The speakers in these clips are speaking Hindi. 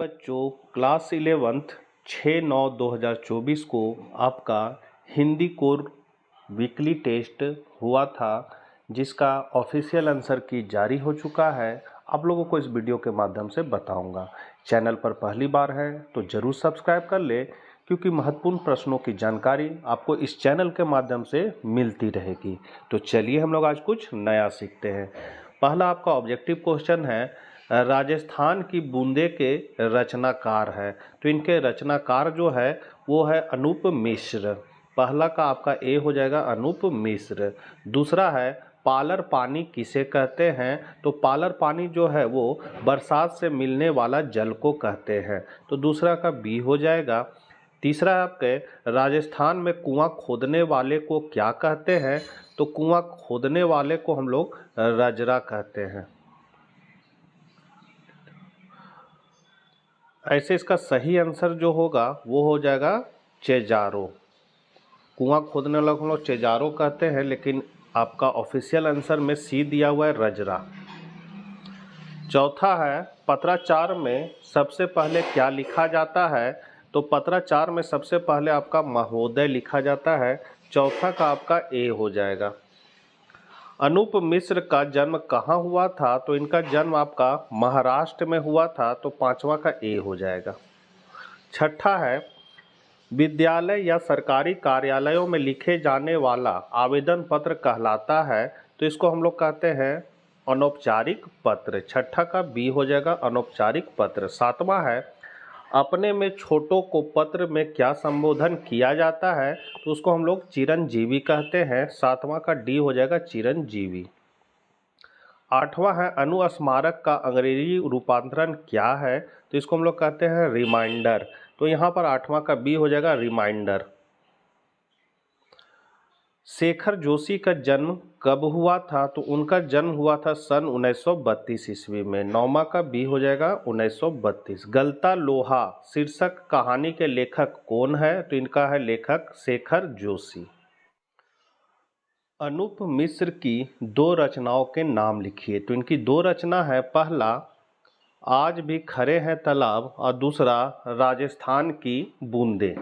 बच्चों, क्लास 11th 6/9/2024 को आपका हिंदी कोर वीकली टेस्ट हुआ था, जिसका ऑफिशियल आंसर की जारी हो चुका है। आप लोगों को इस वीडियो के माध्यम से बताऊंगा। चैनल पर पहली बार है तो ज़रूर सब्सक्राइब कर ले, क्योंकि महत्वपूर्ण प्रश्नों की जानकारी आपको इस चैनल के माध्यम से मिलती रहेगी। तो चलिए हम लोग आज कुछ नया सीखते हैं। पहला आपका ऑब्जेक्टिव क्वेश्चन है, राजस्थान की बूंदे के रचनाकार है। तो इनके रचनाकार जो है वो है अनूप मिश्र। पहला का आपका ए हो जाएगा अनूप मिश्र। दूसरा है पालर पानी किसे कहते हैं। तो पालर पानी जो है वो बरसात से मिलने वाला जल को कहते हैं। तो दूसरा का बी हो जाएगा। तीसरा है आपके राजस्थान में कुआं खोदने वाले को क्या कहते हैं। तो कुआं खोदने वाले को हम लोग रजरा कहते हैं। ऐसे इसका सही आंसर जो होगा वो हो जाएगा चेजारो। कुआं खोदने वाला को हम लोग चेजारो कहते हैं, लेकिन आपका ऑफिशियल आंसर में सी दिया हुआ है रजरा। चौथा है पत्राचार में सबसे पहले क्या लिखा जाता है। तो पत्राचार में सबसे पहले आपका महोदय लिखा जाता है। चौथा का आपका ए हो जाएगा। अनूप मिश्र का जन्म कहाँ हुआ था। तो इनका जन्म आपका महाराष्ट्र में हुआ था। तो पांचवा का ए हो जाएगा। छठा है विद्यालय या सरकारी कार्यालयों में लिखे जाने वाला आवेदन पत्र कहलाता है। तो इसको हम लोग कहते हैं अनौपचारिक पत्र। छठा का बी हो जाएगा अनौपचारिक पत्र। सातवां है अपने में छोटों को पत्र में क्या संबोधन किया जाता है। तो उसको हम लोग चिरंजीवी कहते हैं। सातवां का डी हो जाएगा चिरंजीवी। आठवां है अनुस्मारक का अंग्रेजी रूपांतरण क्या है। तो इसको हम लोग कहते हैं रिमाइंडर। तो यहाँ पर आठवां का बी हो जाएगा रिमाइंडर। शेखर जोशी का जन्म कब हुआ था। तो उनका जन्म हुआ था सन 1932 ईस्वी में। नौमा का बी हो जाएगा 1932। गलता लोहा शीर्षक कहानी के लेखक कौन है। तो इनका है लेखक शेखर जोशी। अनूप मिश्र की दो रचनाओं के नाम लिखिए। तो इनकी दो रचना है, पहला आज भी खड़े हैं तालाब और दूसरा राजस्थान की बूंदे।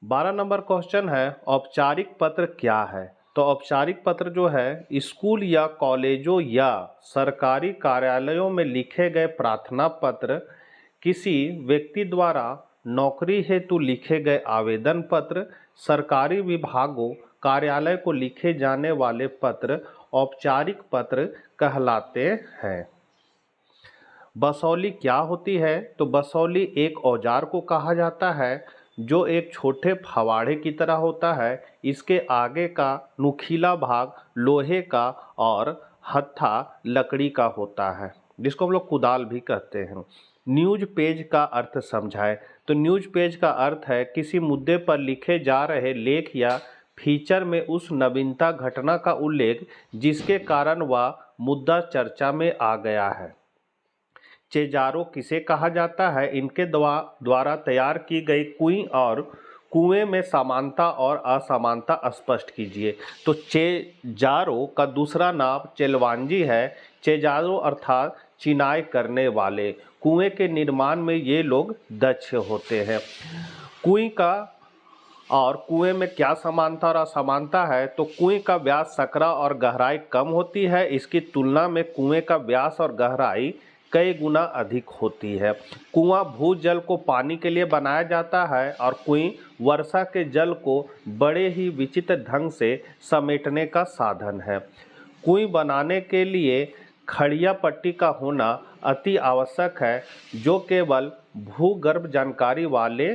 12 नंबर क्वेश्चन है औपचारिक पत्र क्या है। तो औपचारिक पत्र जो है स्कूल या कॉलेजों या सरकारी कार्यालयों में लिखे गए प्रार्थना पत्र, किसी व्यक्ति द्वारा नौकरी हेतु लिखे गए आवेदन पत्र, सरकारी विभागों कार्यालय को लिखे जाने वाले पत्र औपचारिक पत्र कहलाते हैं। बसौली क्या होती है। तो बसौली एक औजार को कहा जाता है जो एक छोटे फवाड़े की तरह होता है। इसके आगे का नुकीला भाग लोहे का और हत्था लकड़ी का होता है, जिसको हम लोग कुदाल भी कहते हैं। न्यूज पेज का अर्थ समझाएं। तो न्यूज पेज का अर्थ है किसी मुद्दे पर लिखे जा रहे लेख या फीचर में उस नवीनता घटना का उल्लेख जिसके कारण वह मुद्दा चर्चा में आ गया है। चेजारो किसे कहा जाता है। इनके द्वारा तैयार की गई कुई और कुएं में समानता और असमानता स्पष्ट कीजिए। तो चेजारो का दूसरा नाम चेलवांजी है। चेजारो अर्थात चिनाई करने वाले। कुएं के निर्माण में ये लोग दक्ष होते हैं। कुएं का और कुएं में क्या समानता और असमानता है। तो कुएं का व्यास सकरा और गहराई कम होती है। इसकी तुलना में कुएं का व्यास और गहराई कई गुना अधिक होती है। कुआं भूजल को पानी के लिए बनाया जाता है और कुएं वर्षा के जल को बड़े ही विचित्र ढंग से समेटने का साधन है। कुएं बनाने के लिए खड़िया पट्टी का होना अति आवश्यक है, जो केवल भूगर्भ जानकारी वाले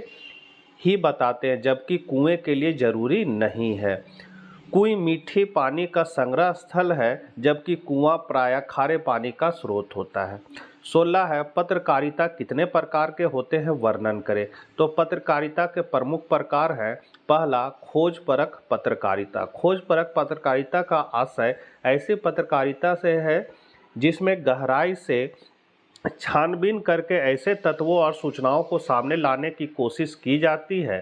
ही बताते हैं, जबकि कुएं के लिए जरूरी नहीं है। कुएं मीठे पानी का संग्रह स्थल है, जबकि कुआं प्रायः खारे पानी का स्रोत होता है। 16 है पत्रकारिता कितने प्रकार के होते हैं, वर्णन करें। तो पत्रकारिता के प्रमुख प्रकार हैं, पहला खोजपरक पत्रकारिता। खोजपरक पत्रकारिता का आशय ऐसी पत्रकारिता से है जिसमें गहराई से छानबीन करके ऐसे तत्वों और सूचनाओं को सामने लाने की कोशिश की जाती है।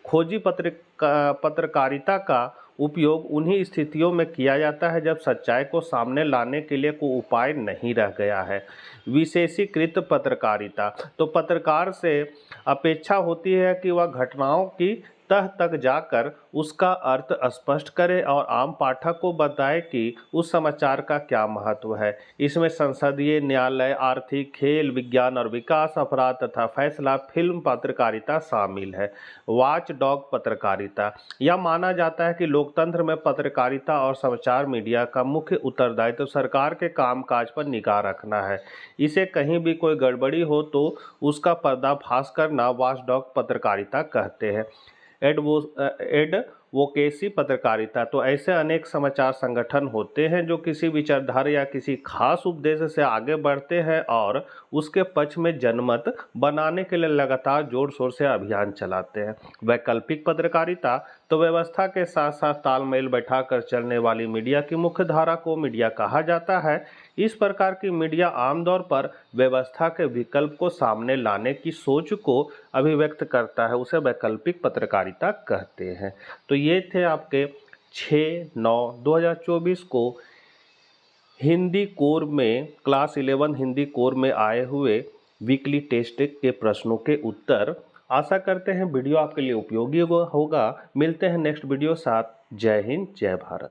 खोजी पत्रकारिता का उपयोग उन्हीं स्थितियों में किया जाता है जब सच्चाई को सामने लाने के लिए कोई उपाय नहीं रह गया है। विशेषीकृत पत्रकारिता, तो पत्रकार से अपेक्षा होती है कि वह घटनाओं की तह तक जाकर उसका अर्थ स्पष्ट करे और आम पाठक को बताए कि उस समाचार का क्या महत्व है। इसमें संसदीय, न्यायालय, आर्थिक, खेल, विज्ञान और विकास, अपराध तथा फैसला, फिल्म पत्रकारिता शामिल है। वॉच डॉग पत्रकारिता, यह माना जाता है कि लोकतंत्र में पत्रकारिता और समाचार मीडिया का मुख्य उत्तरदायित्व सरकार के कामकाज पर निगाह रखना है। इसे कहीं भी कोई गड़बड़ी हो तो उसका पर्दाफाश करना वॉचडॉग पत्रकारिता कहते हैं। एडवोकेसी पत्रकारिता, तो ऐसे अनेक समाचार संगठन होते हैं जो किसी विचारधारा या किसी खास उद्देश्य से आगे बढ़ते हैं और उसके पक्ष में जनमत बनाने के लिए लगातार जोर शोर से अभियान चलाते हैं। वैकल्पिक पत्रकारिता, तो व्यवस्था के साथ साथ तालमेल बैठाकर चलने वाली मीडिया की मुख्य धारा को मीडिया कहा जाता है। इस प्रकार की मीडिया आमतौर पर व्यवस्था के विकल्प को सामने लाने की सोच को अभिव्यक्त करता है, उसे वैकल्पिक पत्रकारिता कहते हैं। तो ये थे आपके 6/9/2024 को हिंदी कोर में क्लास 11 हिंदी कोर में आए हुए वीकली टेस्ट के प्रश्नों के उत्तर। आशा करते हैं वीडियो आपके लिए उपयोगी होगा। मिलते हैं नेक्स्ट वीडियो साथ। जय हिंद, जय भारत।